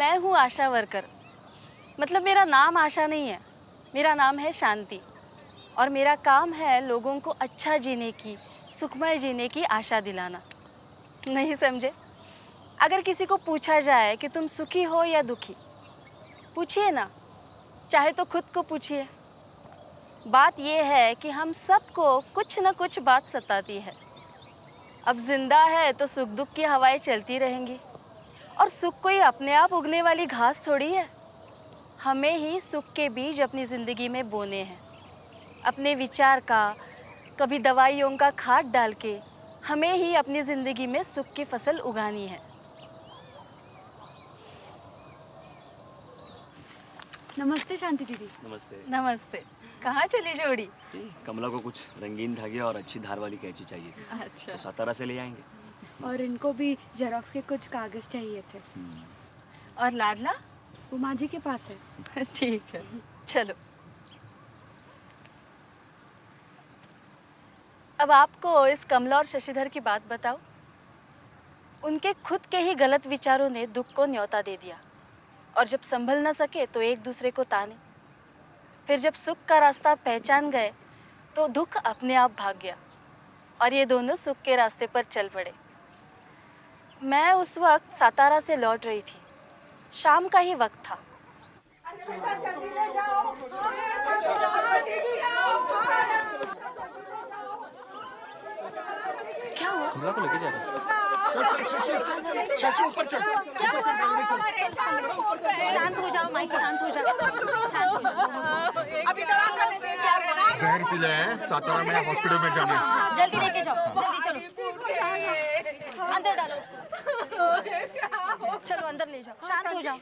मैं हूँ आशा वर्कर। मतलब मेरा नाम आशा नहीं है, मेरा नाम है शांति। और मेरा काम है लोगों को अच्छा जीने की, सुखमय जीने की आशा दिलाना। नहीं समझे? अगर किसी को पूछा जाए कि तुम सुखी हो या दुखी, पूछिए ना, चाहे तो खुद को पूछिए। बात यह है कि हम सबको कुछ न कुछ बात सताती है। अब जिंदा है तो सुख दुख की हवाएं चलती रहेंगी, और सुख कोई अपने आप उगने वाली घास थोड़ी है। हमें ही सुख के बीज अपनी जिंदगी में बोने हैं, अपने विचार का, कभी दवाइयों का खाद डाल के हमें ही अपनी जिंदगी में सुख की फसल उगानी है। नमस्ते शांति दीदी। नमस्ते। नमस्ते। कहाँ चली जोड़ी? कमला को कुछ रंगीन धागे और अच्छी धार वाली कैंची चाहिए थी। अच्छा। तो सातारा से ले आएंगे। और इनको भी जेरोक्स के कुछ कागज चाहिए थे। और लाडला? वो माँ जी के पास है। ठीक है, चलो। अब आपको इस कमला और शशिधर की बात बताओ। उनके खुद के ही गलत विचारों ने दुख को न्योता दे दिया, और जब संभल न सके तो एक दूसरे को ताने। फिर जब सुख का रास्ता पहचान गए तो दुख अपने आप भाग गया, और ये दोनों सुख के रास्ते पर चल पड़े। मैं उस वक्त सातारा से लौट रही थी, शाम का ही वक्त था। क्या हुआ? कमला को लेके जा रहे हैं। शशि ऊपर चल। शांत हो जाओ माइक, शांत हो जाओ। अभी दवा कर लेंगे। जहर पी ले हैं, सातारा में हॉस्पिटल में जाना है। जल्दी लेके जाओ, जल्दी चलो। अंदर डालो उसको। चलो अंदर ले जाओ, शांत हो जाओ।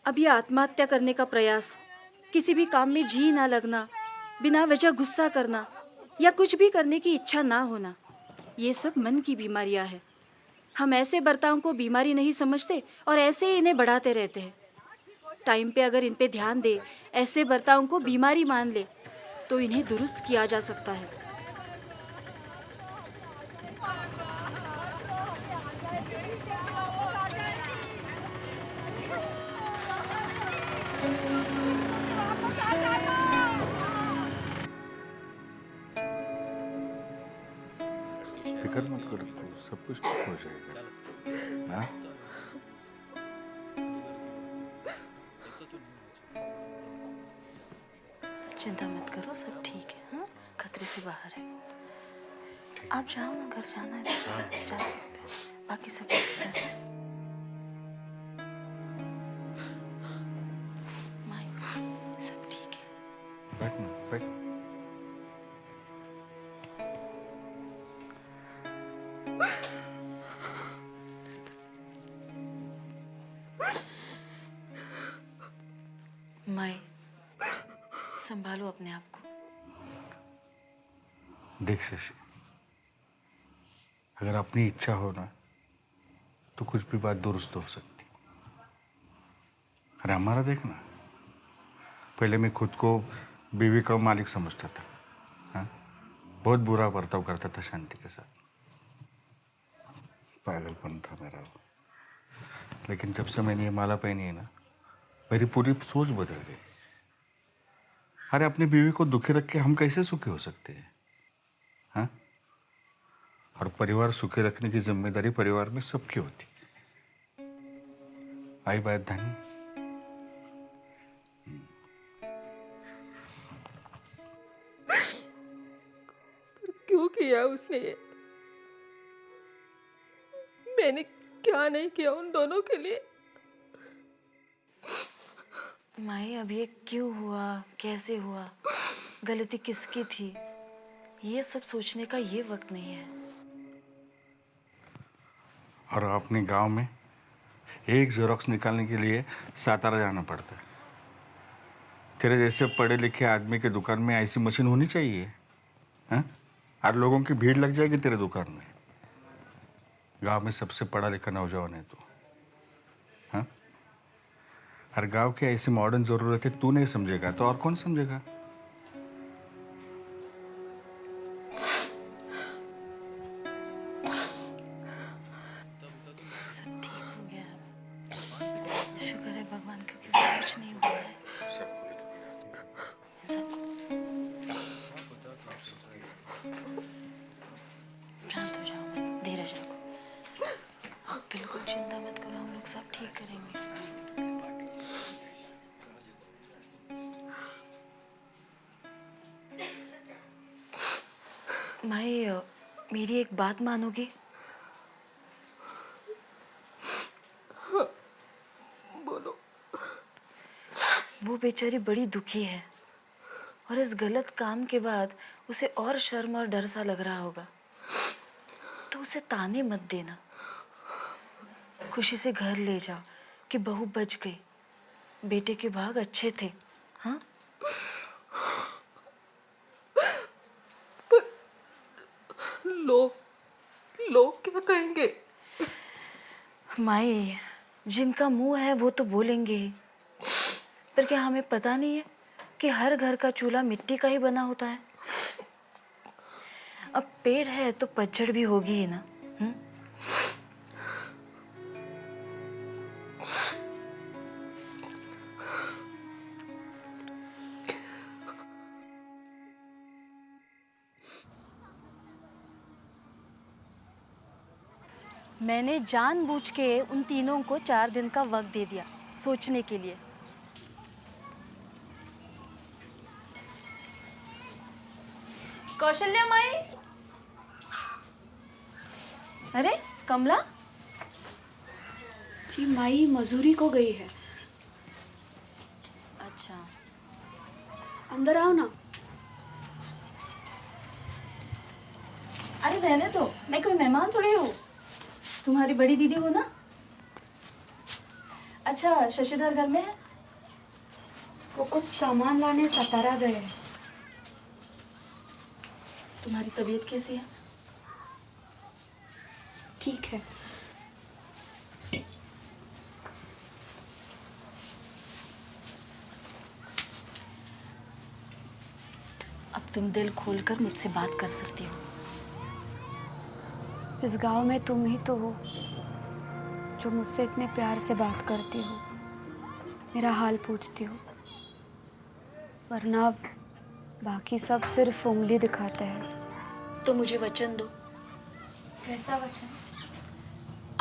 अब ये आत्महत्या करने का प्रयास, किसी भी काम में जी ना लगना, बिना वजह गुस्सा करना, या कुछ भी करने की इच्छा ना होना, ये सब मन की बीमारियां हैं। हम ऐसे बर्ताव को बीमारी नहीं समझते और ऐसे ही इन्हें बढ़ाते रहते हैं। टाइम पे अगर इन पे ध्यान दे, ऐसे बर्ताव को बीमारी मान ले, तो इन्हें दुरुस्त किया जा सकता है। फिक्र मत करो, सब कुछ ठीक हो जाएगा। हाँ? चिंता मत करो, सब ठीक है। हाँ, खतरे से बाहर है। आप जाओ ना, घर जाना है तो जा सकते हो, बाकी सब ठीक है। माई, सब ठीक है। बैठना, बैठ। माई, संभालो अपने आप को। देख शशि, अगर अपनी इच्छा हो ना तो कुछ भी बात दुरुस्त हो सकती। अरे हमारा देखना, पहले मैं खुद को बीवी का मालिक समझता था। हाँ? बहुत बुरा बर्ताव करता था शांति के साथ, पागलपन था मेरा वो। लेकिन जब से मैंने ये माला पहनी है ना, मेरी पूरी सोच बदल गई। अरे अपनी बीवी को दुखी रख के हम कैसे सुखी हो सकते हैं? हाँ? और परिवार सुखी रखने की जिम्मेदारी परिवार में सबकी होती। आई बात धनी। क्यों किया उसने ये? मैंने क्या नहीं किया उन दोनों के लिए? माई, अब ये क्यों हुआ, कैसे हुआ, गलती किसकी थी, ये सब सोचने का ये वक्त नहीं है। और अपने गांव में एक जेरोक्स निकालने के लिए सातारा जाना पड़ता है। तेरे जैसे पढ़े लिखे आदमी के दुकान में ऐसी मशीन होनी चाहिए। हाँ? हर लोगों की भीड़ लग जाएगी तेरे दुकान में। गांव में सबसे पढ़ा लिखा नौजवान है तू। हाँ? हर गांव की ऐसी मॉडर्न जरूरत है, तू नहीं समझेगा तो और कौन समझेगा? माई, मेरी एक बात मानोगी? बोलो। वो बेचारी बड़ी दुखी है और इस गलत काम के बाद उसे और शर्म और डर सा लग रहा होगा। तो उसे ताने मत देना, खुशी से घर ले जाओ कि बहू बच गई, बेटे के भाग अच्छे थे। हाँ, लोग क्या कहेंगे? माई, जिनका मुंह है वो तो बोलेंगे ही, पर क्या हमें पता नहीं है कि हर घर का चूल्हा मिट्टी का ही बना होता है? अब पेड़ है तो पतझड़ भी होगी ही ना। मैंने जानबूझ के उन तीनों को 4 दिन का वक्त दे दिया सोचने के लिए। कौशल्या माई। अरे कमला। जी माई मजूरी को गई है। अच्छा, अंदर आओ ना। अरे रहने दो, मैं कोई मेहमान थोड़ी हूँ, तुम्हारी बड़ी दीदी हो ना। अच्छा, शशिधर घर में है? वो कुछ सामान लाने सतारा गए हैं। तुम्हारी तबीयत कैसी है? ठीक है। अब तुम दिल खोलकर मुझसे बात कर सकती हो। इस गांव में तुम ही तो हो जो मुझसे इतने प्यार से बात करती हो, मेरा हाल पूछती हो, वरना बाकी सब सिर्फ उंगली दिखाते हैं। तो मुझे वचन दो। कैसा वचन?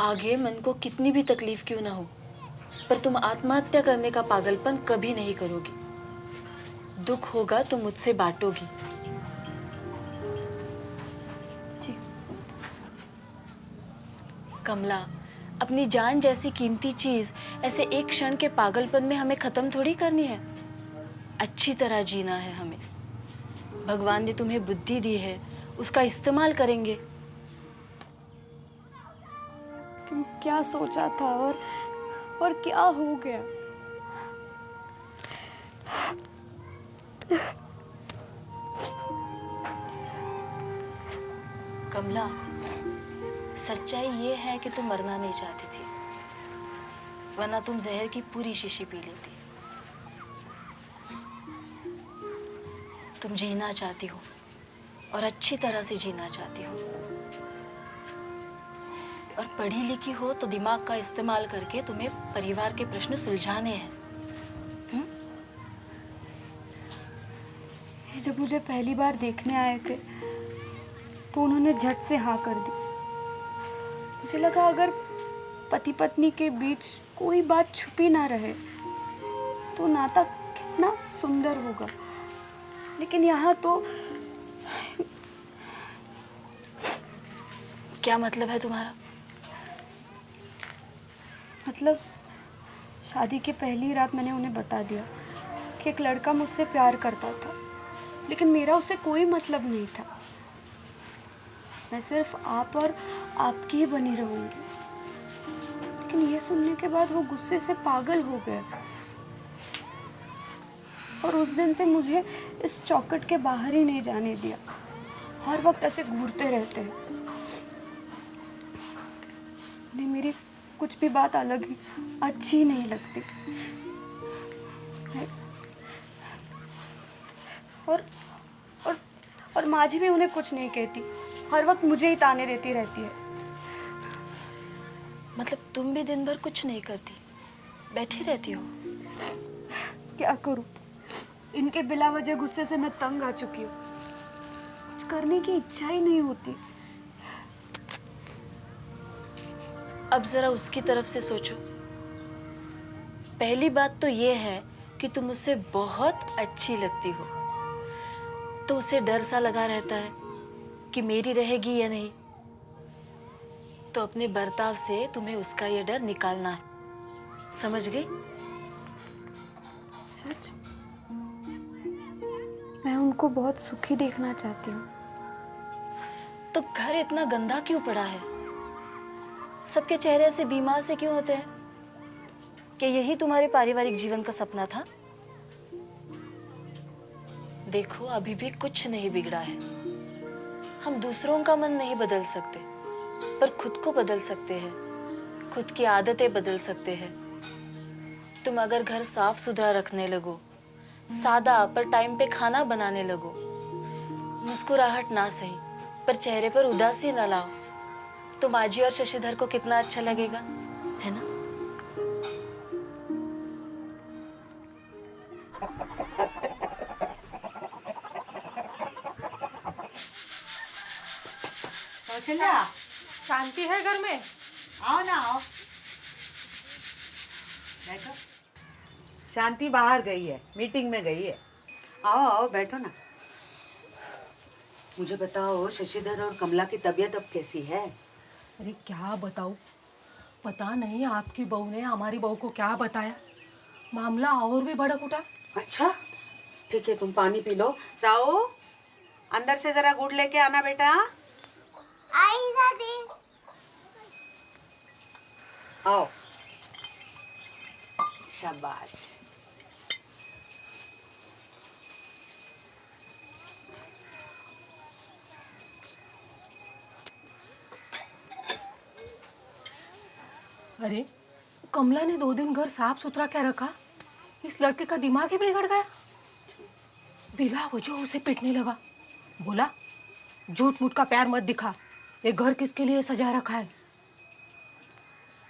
आगे मन को कितनी भी तकलीफ क्यों ना हो, पर तुम आत्महत्या करने का पागलपन कभी नहीं करोगी। दुख होगा तो मुझसे बांटोगी। जी। कमला, अपनी जान जैसी कीमती चीज ऐसे एक क्षण के पागलपन में हमें खत्म थोड़ी करनी है। अच्छी तरह जीना है हमें। भगवान ने तुम्हें बुद्धि दी है, उसका इस्तेमाल करेंगे। तुम क्या सोचा था और क्या हो गया? कमला, सच्चाई ये है कि तुम मरना नहीं चाहती थी, वरना तुम जहर की पूरी शीशी पी लेती। तुम जीना चाहती हो और अच्छी तरह से जीना चाहती हो, और पढ़ी लिखी हो तो दिमाग का इस्तेमाल करके तुम्हें परिवार के प्रश्न सुलझाने हैं। ये जब मुझे पहली बार देखने आए थे तो उन्होंने झट से हाँ कर दी। मुझे लगा अगर पति पत्नी के बीच कोई बात छुपी ना रहे तो नाता कितना सुंदर होगा, लेकिन यहाँ तो क्या मतलब है तुम्हारा? मतलब शादी के पहली रात मैंने उन्हें बता दिया कि एक लड़का मुझसे प्यार करता था, लेकिन मेरा उससे कोई मतलब नहीं था। मैं सिर्फ आप और आपकी ही बनी रहूंगी। लेकिन ये सुनने के बाद वो गुस्से से पागल हो गए और उस दिन से मुझे इस चौखट के बाहर ही नहीं जाने दिया। हर वक्त ऐसे घूरते रहते हैं। उन्हें मेरी कुछ भी बात अलग ही अच्छी नहीं लगती। और माँ जी भी उन्हें कुछ नहीं कहती, हर वक्त मुझे ही ताने देती रहती है। मतलब तुम भी दिन भर कुछ नहीं करती, बैठी रहती हो? क्या करूं, इनके बिला वजह गुस्से से मैं तंग आ चुकी हूँ। कुछ करने की इच्छा ही नहीं होती। अब जरा उसकी तरफ से सोचो। पहली बात तो ये है कि तुम उससे बहुत अच्छी लगती हो, तो उसे डर सा लगा रहता है कि मेरी रहेगी या नहीं, तो अपने बर्ताव से तुम्हें उसका ये डर निकालना है। समझ गई? सच? मैं उनको बहुत सुखी देखना चाहती हूँ। तो घर इतना गंदा क्यों पड़ा है? सबके चेहरे से बीमार से क्यों होते हैं? कि यही तुम्हारे पारिवारिक जीवन का सपना था? देखो, अभी भी कुछ नहीं बिगड़ा है। हम दूसरों का मन नहीं बदल सकते, पर खुद को बदल सकते हैं, खुद की आदतें बदल सकते हैं। तुम अगर घर साफ सुथरा रखने लगो, सादा पर टाइम पे खाना बनाने लगो, मुस्कुराहट ना सही पर चेहरे पर उदासी ना लाओ, तो माजी और शशिधर को कितना अच्छा लगेगा, है ना? कौशल्या, शांति है घर में? आओ ना, आओ बैठो। शांति बाहर गई है, मीटिंग में गई है। आओ आओ बैठो ना। मुझे बताओ, शशिधर और कमला की तबीयत अब कैसी है? अरे क्या बताऊं, पता नहीं आपकी बहू ने हमारी बहू को क्या बताया, मामला और भी भड़क उठा। अच्छा ठीक है, तुम पानी पी लो। साओ, अंदर से जरा गुड़ लेके आना बेटा। आई दादी। आओ, शाबाश। अरे कमला ने 2 दिन घर साफ सुथरा क्या रखा, इस लड़के का दिमाग ही बिगड़ गया। बिला वजह उसे पीटने लगा, बोला झूठ मूठ का प्यार मत दिखा, ये घर किसके लिए सजा रखा है।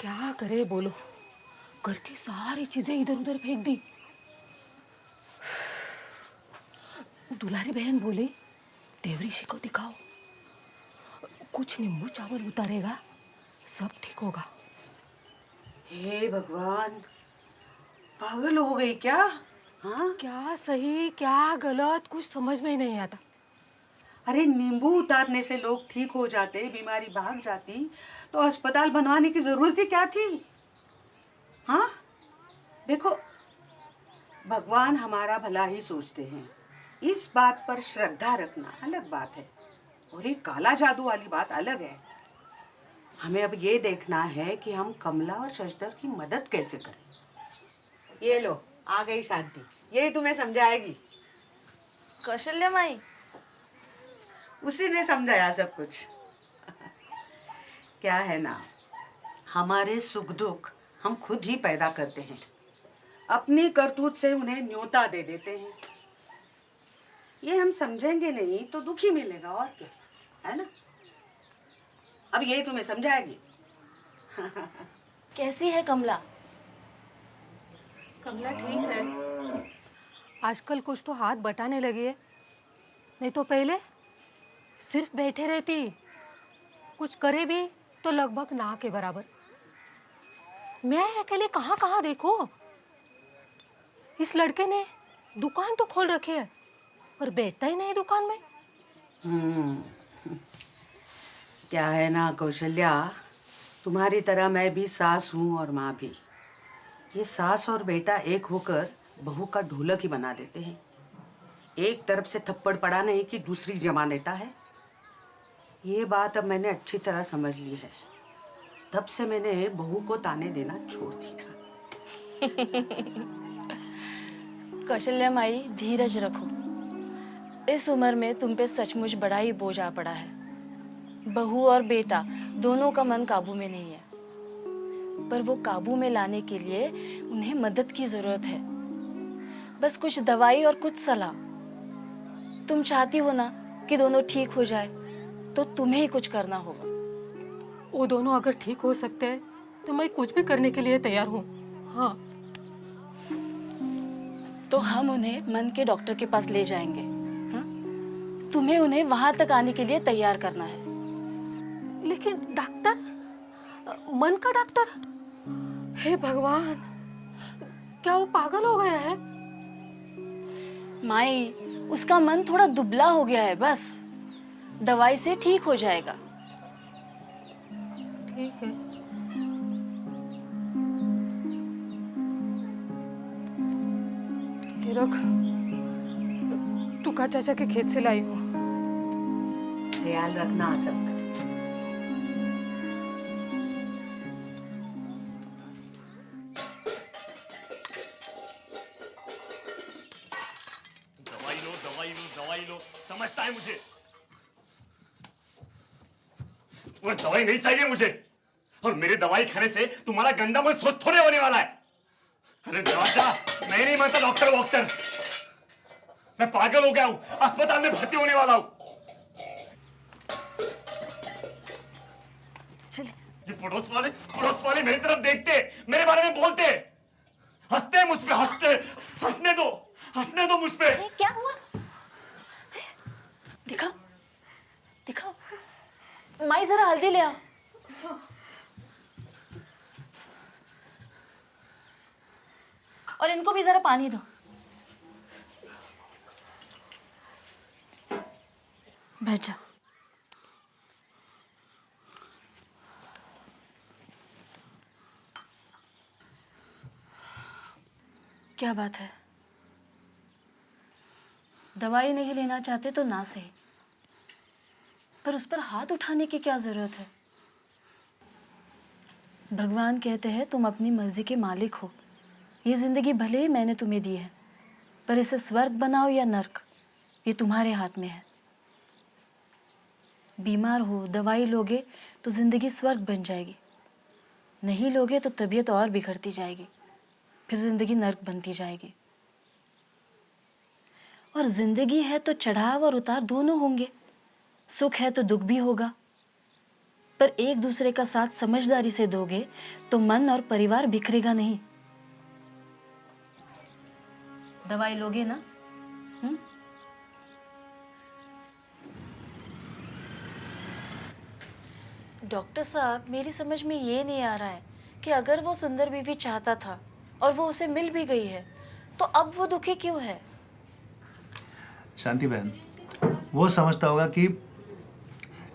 क्या करे बोलो, घर की सारी चीजें इधर उधर फेंक दी। दुलारी बहन बोली देवऋषि को दिखाओ, कुछ नींबू चावल उतारेगा, सब ठीक होगा। हे भगवान, पागल हो गई क्या? हाँ, क्या सही क्या गलत कुछ समझ में ही नहीं आता। अरे नींबू उतारने से लोग ठीक हो जाते, बीमारी भाग जाती, तो अस्पताल बनवाने की जरूरत ही क्या थी? हाँ देखो, भगवान हमारा भला ही सोचते हैं, इस बात पर श्रद्धा रखना अलग बात है और ये काला जादू वाली बात अलग है। हमें अब ये देखना है कि हम कमला और शशिधर की मदद कैसे करें। ये लो, आ गई शांति, यही तुम्हें समझाएगी। कौशल्या माई, उसी ने समझाया सब कुछ। क्या है ना, हमारे सुख दुख हम खुद ही पैदा करते हैं, अपनी करतूत से उन्हें न्योता दे देते हैं। ये हम समझेंगे नहीं तो दुख ही मिलेगा, और क्या है ना। अब ये तुम्हें समझाएगी। कैसी है कमला? कमला ठीक है, आजकल कुछ तो हाथ बटाने लगी है, नहीं तो पहले सिर्फ बैठे रहती, कुछ करे भी तो लगभग ना के बराबर। मैं अकेले कहाँ कहाँ देखो, इस लड़के ने दुकान तो खोल रखी है पर बैठता ही नहीं दुकान में। क्या है ना कौशल्या, तुम्हारी तरह मैं भी सास हूँ और माँ भी। ये सास और बेटा एक होकर बहू का ढोलक ही बना देते हैं, एक तरफ से थप्पड़ पड़ा नहीं कि दूसरी जमा लेता है। ये बात अब मैंने अच्छी तरह समझ ली है, तब से मैंने बहू को ताने देना छोड़ दिया। कौशल्या माई, धीरज रखो, इस उम्र में तुम पे सचमुच बड़ा ही बोझ आ पड़ा है। बहू और बेटा दोनों का मन काबू में नहीं है, पर वो काबू में लाने के लिए उन्हें मदद की जरूरत है, बस कुछ दवाई और कुछ सलाह। तुम चाहती हो ना कि दोनों ठीक हो जाए, तो तुम्हें ही कुछ करना होगा। वो दोनों अगर ठीक हो सकते हैं तो मैं कुछ भी करने के लिए तैयार हूँ। हाँ, तो हम उन्हें मन के डॉक्टर के पास ले जाएंगे। हाँ? तुम्हें उन्हें वहां तक आने के लिए तैयार करना है। लेकिन डॉक्टर, मन का डॉक्टर, हे भगवान, क्या वो पागल हो गया है? माई, उसका मन थोड़ा दुबला हो गया है बस। दवाई से ठीक हो जाएगा। ठीक है। ये रख, टूका चाचा के खेत से लाई हूँ। ख्याल रखना सबका। दवाई लो, समझता है मुझे। वो दवाई नहीं चाहिए मुझे, और मेरी दवाई खाने से तुम्हारा गंदा मन स्वस्थ थोड़े होने वाला है। अरे राजा, मैं नहीं मानता डॉक्टर। मैं पागल हो गया हूं, अस्पताल में भर्ती होने वाला हूं। ये पड़ोस वाले मेरी तरफ देखते, मेरे बारे में बोलते, हंसते मुझ पे, हंसने दो मुझ पे। क्या हुआ? दिखाओ, माई जरा हल्दी ले आओ। और इनको भी जरा पानी दो। बैठ जा। क्या बात है? दवाई नहीं लेना चाहते तो ना सही, पर उस पर हाथ उठाने की क्या जरूरत है? भगवान कहते हैं तुम अपनी मर्जी के मालिक हो। ये जिंदगी भले ही मैंने तुम्हें दी है, पर इसे स्वर्ग बनाओ या नर्क, ये तुम्हारे हाथ में है। बीमार हो, दवाई लोगे तो जिंदगी स्वर्ग बन जाएगी, नहीं लोगे तो तबीयत और बिगड़ती जाएगी, फिर जिंदगी नर्क बनती जाएगी। और जिंदगी है तो चढ़ाव और उतार दोनों होंगे, सुख है तो दुख भी होगा, पर एक दूसरे का साथ समझदारी से दोगे तो मन और परिवार बिखरेगा नहीं। दवाई लोगे ना? डॉक्टर साहब, मेरी समझ में ये नहीं आ रहा है कि अगर वो सुंदर बीवी चाहता था और वो उसे मिल भी गई है, तो अब वो दुखी क्यों है? शांति बहन, वो समझता होगा कि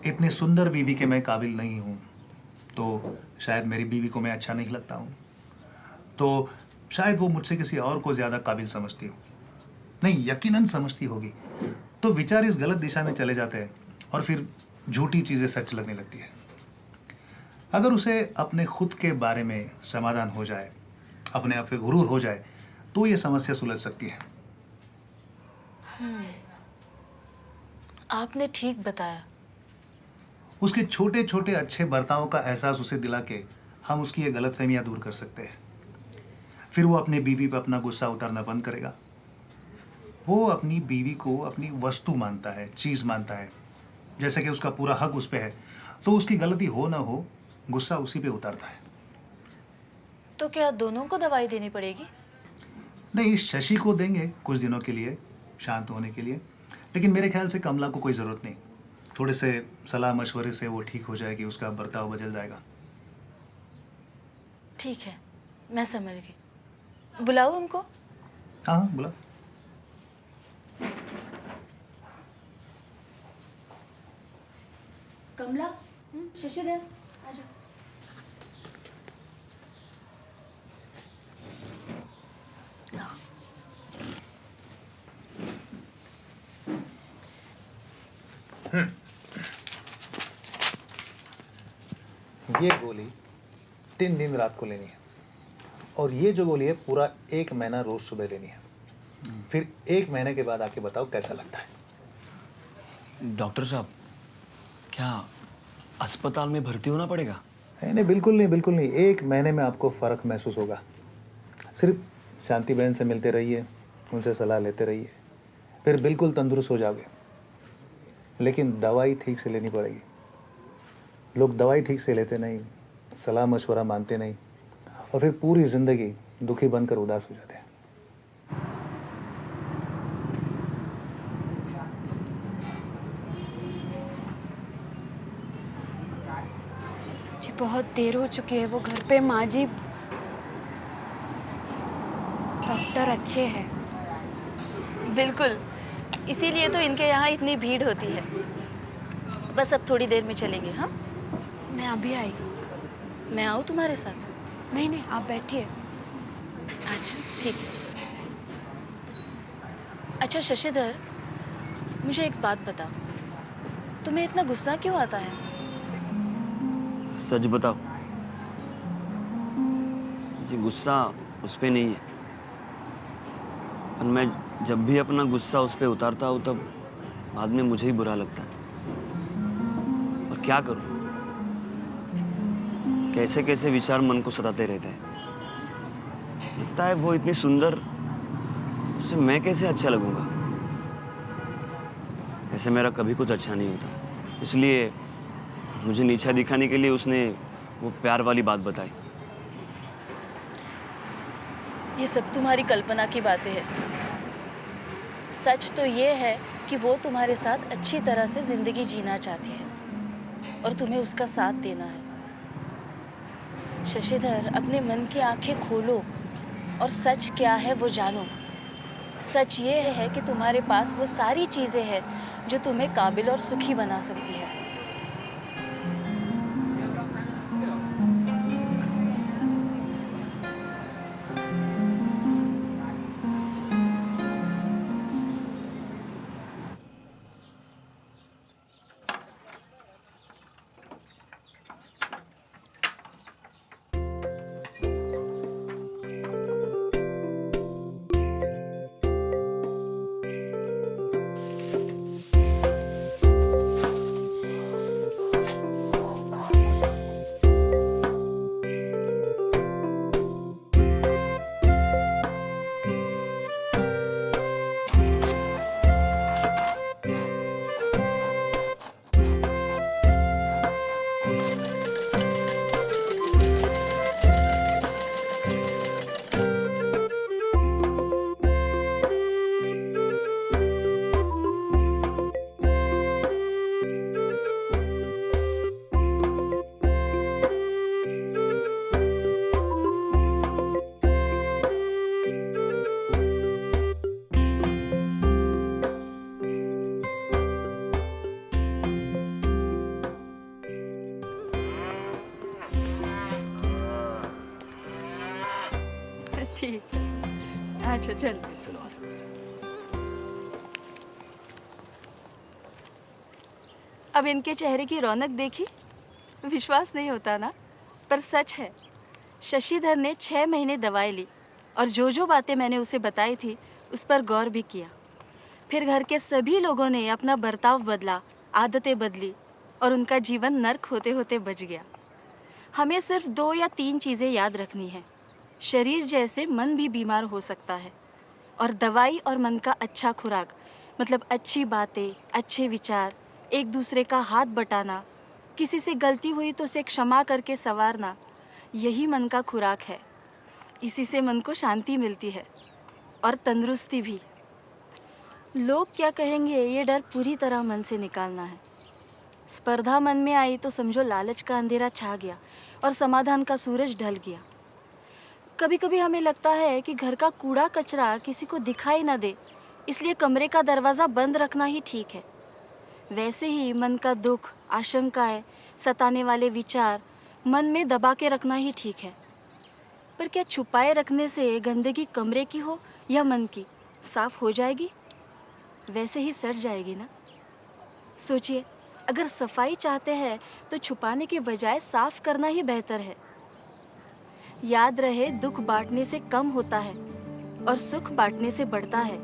इतनी सुंदर बीवी के मैं काबिल नहीं हूँ, तो शायद मेरी बीवी को मैं अच्छा नहीं लगता हूँ, तो शायद वो मुझसे किसी और को ज़्यादा काबिल समझती हो। नहीं, यकीनन समझती होगी। तो विचार इस गलत दिशा में चले जाते हैं और फिर झूठी चीज़ें सच लगने लगती है। अगर उसे अपने खुद के बारे में समाधान हो जाए, अपने आप पे गुरूर हो जाए, तो ये समस्या सुलझ सकती है। आपने ठीक बताया। उसके छोटे छोटे अच्छे बर्तावों का एहसास उसे दिला के हम उसकी ये गलतफहमियां दूर कर सकते हैं। फिर वो अपनी बीवी पर अपना गुस्सा उतारना बंद करेगा। वो अपनी बीवी को अपनी वस्तु मानता है, चीज़ मानता है, जैसे कि उसका पूरा हक उस पर है, तो उसकी गलती हो ना हो, गुस्सा उसी पे उतारता है। तो क्या दोनों को दवाई देनी पड़ेगी? नहीं, शशि को देंगे कुछ दिनों के लिए शांत होने के लिए, लेकिन मेरे ख्याल से कमला को कोई ज़रूरत नहीं। थोड़े से सलाह मशवरे से वो ठीक हो जाएगी, उसका बर्ताव बदल जाएगा। ठीक है, मैं समझ गई। बुलाओ उनको। हाँ, बुला। कमला, शशिधर, आजा। ये गोली 3 दिन रात को लेनी है, और ये जो गोली है पूरा 1 महीना रोज सुबह लेनी है। फिर 1 महीने के बाद आके बताओ कैसा लगता है। डॉक्टर साहब, क्या अस्पताल में भर्ती होना पड़ेगा? नहीं, बिल्कुल नहीं, बिल्कुल नहीं। 1 महीने में आपको फ़र्क महसूस होगा। सिर्फ शांति बहन से मिलते रहिए, उनसे सलाह लेते रहिए, फिर बिल्कुल तंदुरुस्त हो जाओगे। लेकिन दवाई ठीक से लेनी पड़ेगी। लोग दवाई ठीक से लेते नहीं, सलाह मशवरा मानते नहीं, और फिर पूरी ज़िंदगी दुखी बनकर उदास हो जाते हैं। जी बहुत देर हो चुकी है, वो घर पे माँ जी। डॉक्टर अच्छे हैं। बिल्कुल, इसीलिए तो इनके यहाँ इतनी भीड़ होती है। बस अब थोड़ी देर में चलेंगे। हाँ, मैं अभी आई। मैं आऊँ तुम्हारे साथ? नहीं नहीं, आप बैठिए। अच्छा ठीक है। अच्छा शशिधर, मुझे एक बात बताओ, तुम्हें इतना गुस्सा क्यों आता है? सच बताओ, ये गुस्सा उस पे नहीं है, पर मैं जब भी अपना गुस्सा उस पे उतारता हूँ तब बाद में मुझे ही बुरा लगता है। और क्या करूँ, कैसे कैसे विचार मन को सताते रहते हैं। लगता है वो इतनी सुंदर, उसे मैं कैसे अच्छा लगूंगा। ऐसे मेरा कभी कुछ अच्छा नहीं होता, इसलिए मुझे नीचा दिखाने के लिए उसने वो प्यार वाली बात बताई। ये सब तुम्हारी कल्पना की बातें हैं। सच तो ये है कि वो तुम्हारे साथ अच्छी तरह से जिंदगी जीना चाहती है और तुम्हें उसका साथ देना है। शशिधर, अपने मन की आंखें खोलो और सच क्या है वो जानो। सच ये है कि तुम्हारे पास वो सारी चीज़ें हैं जो तुम्हें काबिल और सुखी बना सकती है। ठीक है, अच्छा चल। अब इनके चेहरे की रौनक देखी? विश्वास नहीं होता ना, पर सच है। शशिधर ने 6 महीने दवाई ली और जो जो बातें मैंने उसे बताई थी उस पर गौर भी किया। फिर घर के सभी लोगों ने अपना बर्ताव बदला, आदतें बदली और उनका जीवन नर्क होते होते बच गया। हमें सिर्फ 2 या 3 चीज़ें याद रखनी है। शरीर जैसे मन भी बीमार हो सकता है और दवाई और मन का अच्छा खुराक मतलब अच्छी बातें, अच्छे विचार, एक दूसरे का हाथ बटाना, किसी से गलती हुई तो उसे क्षमा करके संवारना, यही मन का खुराक है। इसी से मन को शांति मिलती है और तंदुरुस्ती भी। लोग क्या कहेंगे ये डर पूरी तरह मन से निकालना है। स्पर्धा मन में आई तो समझो लालच का अंधेरा छा गया और समाधान का सूरज ढल गया। कभी कभी हमें लगता है कि घर का कूड़ा कचरा किसी को दिखाई ना दे, इसलिए कमरे का दरवाज़ा बंद रखना ही ठीक है। वैसे ही मन का दुख, आशंकाएं, सताने वाले विचार मन में दबा के रखना ही ठीक है। पर क्या छुपाए रखने से गंदगी कमरे की हो या मन की, साफ हो जाएगी? वैसे ही सड़ जाएगी ना। सोचिए, अगर सफाई चाहते हैं तो छुपाने के बजाय साफ करना ही बेहतर है। याद रहे, दुख बांटने से कम होता है और सुख बांटने से बढ़ता है।